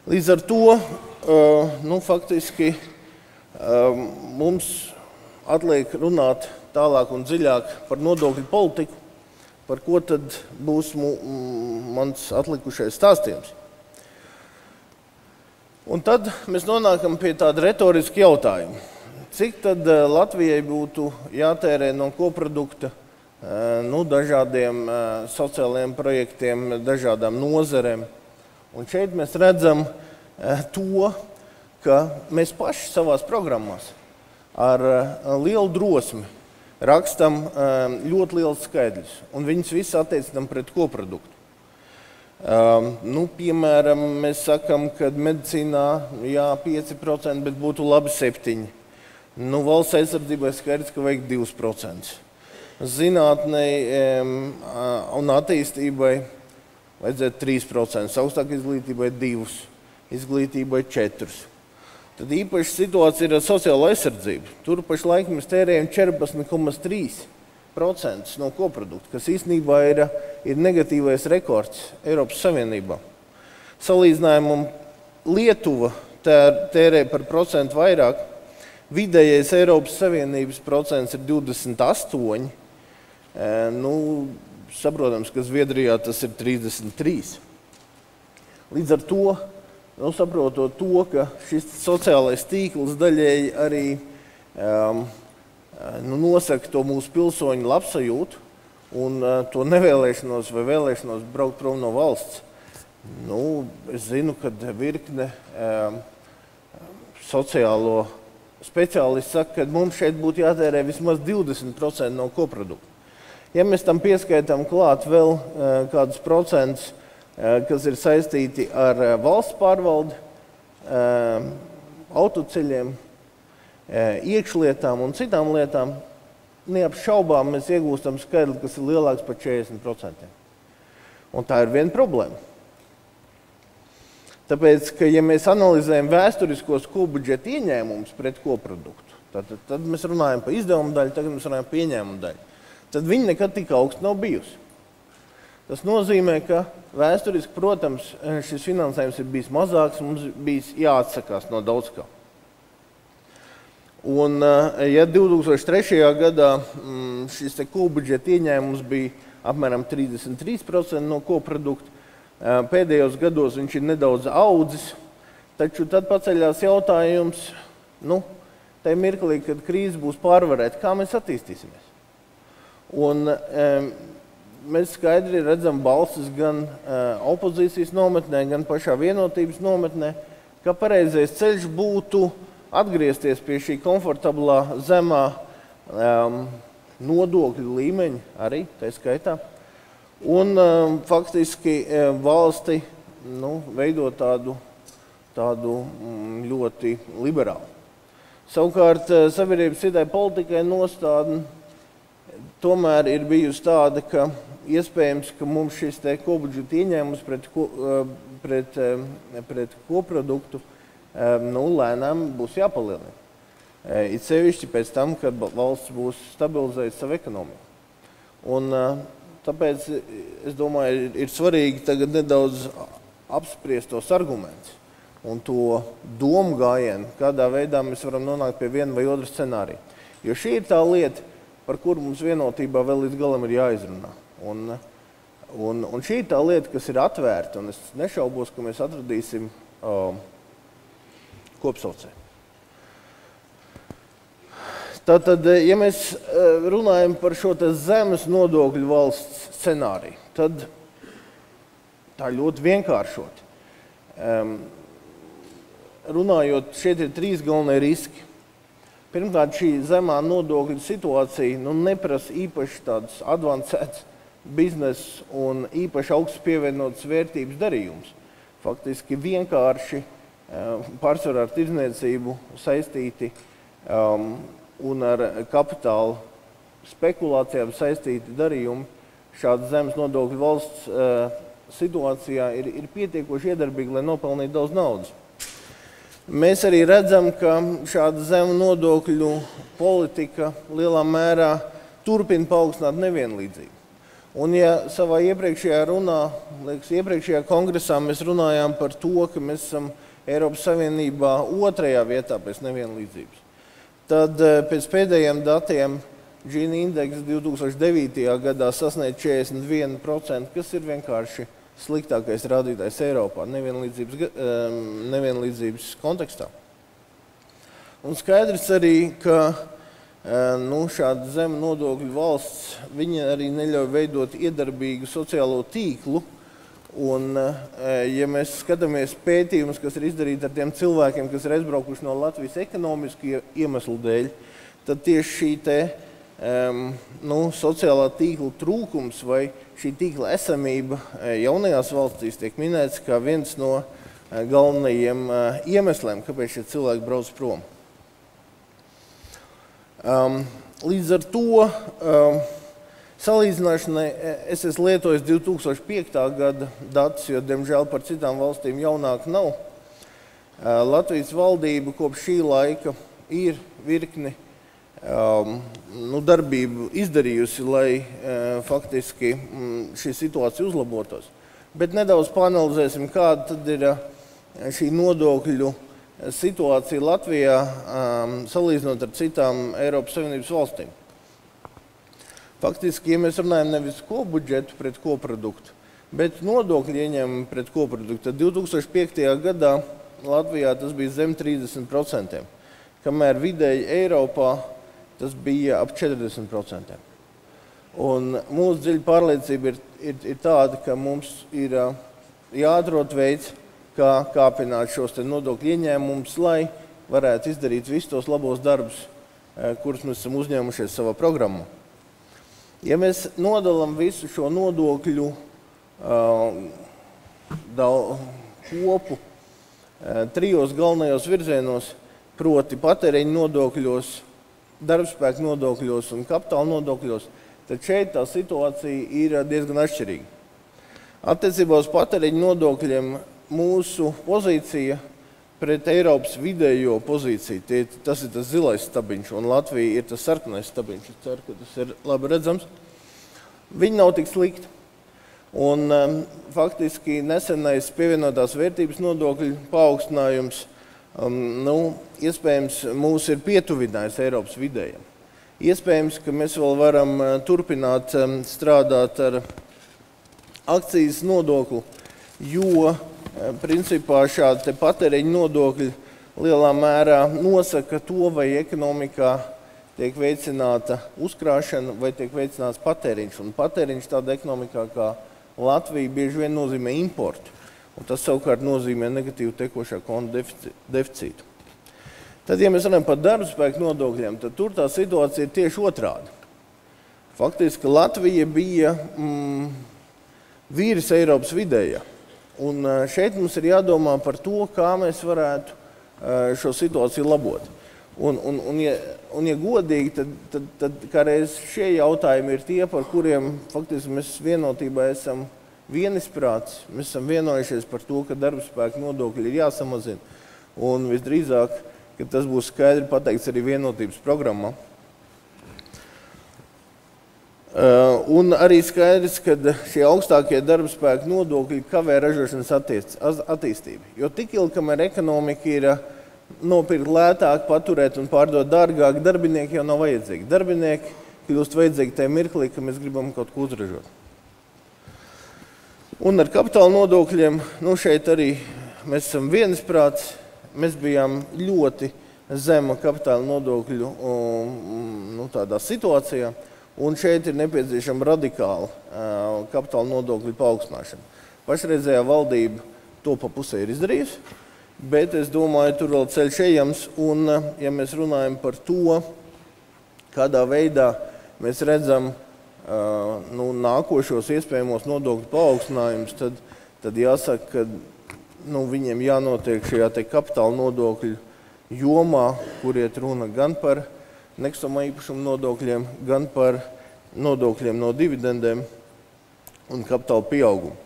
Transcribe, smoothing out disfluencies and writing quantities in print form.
Līdz ar to faktiski mums atliek runāt tālāk un dziļāk par nodokļu politiku, par ko tad būs mans atlikušais stāstījums. Un tad mēs nonākam pie tāda retoriska jautājuma. Cik tad Latvijai būtu jātērē no koprodukta dažādiem sociālajiem projektiem, dažādām nozarēm? Un šeit mēs redzam to, ka mēs paši savās programmās ar lielu drosmi rakstam ļoti liels skaidrs, un viņus visus attiecinām pret koproduktu. Piemēram, mēs sakam, ka medicīnā 5%, bet būtu labi 7%. Valsts aizsardzībai skaidrs, ka vajag 2%. Zinātnei un attīstībai vajadzētu 3%, augstākai izglītībai 2%, izglītībai 4%. Tad īpaši situācija ir ar sociālo aizsardzību. Tur pašlaik mēs tērējam 14,3% no koprodukta, kas īstenībā ir negatīvais rekords Eiropas Savienībā. Salīdzinājumam Lietuva tērē par procentu vairāk, vidējais Eiropas Savienības procents ir 28%, saprotams, ka Zviedrijā tas ir 33%. Līdz ar to, saprotot to, ka šis sociālais tīkls daļēji arī nosaka to mūsu pilsoņu labsajūtu un to nevēlēšanos vai vēlēšanos braukt prom no valsts. Es zinu, ka virkne sociālo speciālisti saka, ka mums šeit būtu jātērē vismaz 20% no koprodukta. Ja mēs tam pieskaitām klāt vēl kādus procentus, kas ir saistīti ar valsts pārvaldi, autoceļiem, iekšlietām un citām lietām, neapšaubām mēs iegūstam skaidru, kas ir lielāks par 40%. Un tā ir viena problēma. Tāpēc, ka ja mēs analizējam vēsturiskos kopbudžeta ieņēmumus pret koproduktu, tad mēs runājam par izdevumu daļu, tagad mēs runājam par ieņēmumu daļu, tad viņi nekad tik augsts nav bijusi. Tas nozīmē, ka vēsturiski, protams, šis finansējums ir bijis mazāks, mums bijis jāatsakās no daudz kā. Un, ja 2003. Gadā šis kopbudžeta ieņēmums bija apmēram 33% no koprodukta, pēdējos gados viņš ir nedaudz audzis, taču tad paceļās jautājums, tajā mirklī, kad krīze būs pārvarēta, kā mēs attīstīsimies. Un mēs skaidri redzam balsis gan opozīcijas nometnē, gan pašā vienotības nometnē, ka pareizais ceļš būtu atgriezties pie šī komfortablā zemā nodokļu līmeņa arī, tā skaitā, un faktiski valsti veidot tādu ļoti liberālu. Savukārt sabiedrības citai politikai nostādne tomēr ir bijusi tāda, ka iespējams, ka mums šis kopbudžeta ieņēmums pret koproduktu lēnām būs jāpalielina. It sevišķi pēc tam, kad valsts būs stabilizējusi savu ekonomiku. Un tāpēc, es domāju, ir svarīgi tagad nedaudz apspriest tos argumentus un to domu gājienu, kādā veidā mēs varam nonākt pie viena vai otra scenārija. Jo šī ir tā lieta, par kuru mums vienotībā vēl līdz galam ir jāizrunā. Un šī ir tā lieta, kas ir atvērta, un es nešaubos, ka mēs atradīsim kopsaucēju. Tātad, ja mēs runājam par šo zemes nodokļu valsts scenāriju, tad tā ļoti vienkāršot. Runājot, šeit ir 3 galvenie riski. Pirmkārt, šī zemā nodokļu situācija neprasa īpaši tādus advancētus biznesu un īpaši augsts pievienotas vērtības darījumus. Faktiski vienkārši pārsvarā ar tirdzniecību saistīti un ar kapitāla spekulācijām saistīti darījumi šādas zemes nodokļu valsts situācijā ir pietiekoši iedarbīgi, lai nopelnītu daudz naudas. Mēs arī redzam, ka šāda zemu nodokļu politika lielā mērā turpina paaugstināt nevienlīdzību. Un ja savā iepriekšējā runā, iepriekšējā kongresā mēs runājām par to, ka mēs esam Eiropas Savienībā 2. vietā pēc nevienlīdzības, tad pēc pēdējiem datiem Gini indeks 2009. Gadā sasniedz 41%, kas ir vienkārši sliktākais rādītājs Eiropā nevienlīdzības kontekstā. Un skaidrs arī, ka šāda zema nodokļu valsts, viņa arī neļauj veidot iedarbīgu sociālo tīklu. Un, ja mēs skatāmies pētījumus, kas ir izdarīti ar tiem cilvēkiem, kas ir aizbraukuši no Latvijas ekonomisku iemeslu dēļ, tad tieši šī sociālā tīkla trūkums vai šī tīkla esamība jaunajās valstīs tiek minēts kā viens no galvenajiem iemesliem, kāpēc šie cilvēki brauc prom. Līdz ar to salīdzināšanai es esmu lietojis 2005. Gada datus, jo, diemžēl, par citām valstīm jaunāk nav. Latvijas valdība kopš šī laika ir virkni darbību izdarījusi, lai faktiski šī situācija uzlabotos. Bet nedaudz paanalizēsim, kāda tad ir šī nodokļu situācija Latvijā salīdzinot ar citām Eiropas Savienības valstīm. Faktiski, ja mēs runājam nevis kopbudžetu pret koproduktu, bet nodokļu ieņēmumu pret koproduktu, tad 2005. Gadā Latvijā tas bija zem 30%, kamēr vidēji Eiropā tas bija ap 40%. Un mūsu dziļa pārliecība ir tāda, ka mums ir jāatrod veids, kā kāpināt šos nodokļu ieņēmumus, lai varētu izdarīt visus tos labos darbus, kurus mēs esam uzņēmušies savā programmā. Ja mēs nodalām visu šo nodokļu kopu 3 galvenajos virzienos, proti patēriņu nodokļos, darbspēka nodokļos un kapitāla nodokļos, tad šeit tā situācija ir diezgan atšķirīga. Attiecībā uz patēriņu nodokļiem mūsu pozīcija pret Eiropas vidējo pozīciju, tas ir tas zilais stabiņš, un Latvija ir tas sarkanais stabiņš. Es ceru, ka tas ir labi redzams. Viņi nav tik slikti. Un faktiski nesenais pievienotās vērtības nodokļu paaugstinājums iespējams mūs ir pietuvinājis Eiropas vidējiem. Iespējams, ka mēs vēl varam turpināt strādāt ar akcijas nodokli, jo principā šādi patēriņu nodokļi lielā mērā nosaka to, vai ekonomikā tiek veicināta uzkrāšana vai tiek veicināts patēriņš. Un patēriņš tādā ekonomikā kā Latvija bieži vien nozīmē importu. Un tas savukārt nozīmē negatīvu tekošā konta deficītu. Tad, ja mēs runājam par darbspēku nodokļiem, tad tur tā situācija ir tieši otrādi. Faktiski Latvija bija vīris Eiropas vidējā. Un šeit mums ir jādomā par to, kā mēs varētu šo situāciju labot. Un ja godīgi, tad kādreiz šie jautājumi ir tie, par kuriem faktiski mēs vienotībā esam vienisprātis. Mēs esam vienojušies par to, ka darbspēka nodokļi ir jāsamazina. Un visdrīzāk, ka tas būs skaidri pateikts arī vienotības programmā. Un arī skaidrs, ka šie augstākie darbspēka nodokļi kavē ražošanas attīstību. Jo tik ilgi, kamēr ekonomika ir nopirkt lētāk, paturēt un pārdot dārgāk, darbinieki jau nav vajadzīgi. Darbinieki kļūst vajadzīgi tajā mirklī, ka mēs gribam kaut ko uzražot. Un ar kapitāla nodokļiem, šeit arī mēs esam vienisprātis. Mēs bijām ļoti zema kapitāla nodokļu tādā situācijā. Un šeit ir nepieciešama radikāla kapitāla nodokļu paaugstināšana. Pašreizējā valdība to pa pusē ir izdarījusi, bet es domāju, tur vēl ceļš ejams. Un, ja mēs runājam par to, kādā veidā mēs redzam nākošos iespējamos nodokļu paaugstinājumus, tad jāsaka, ka viņiem jānotiek šajā kapitāla nodokļu jomā, kur iet runa gan par nekustamā īpašuma nodokļiem, gan par nodokļiem no dividendēm un kapitāla pieaugumu.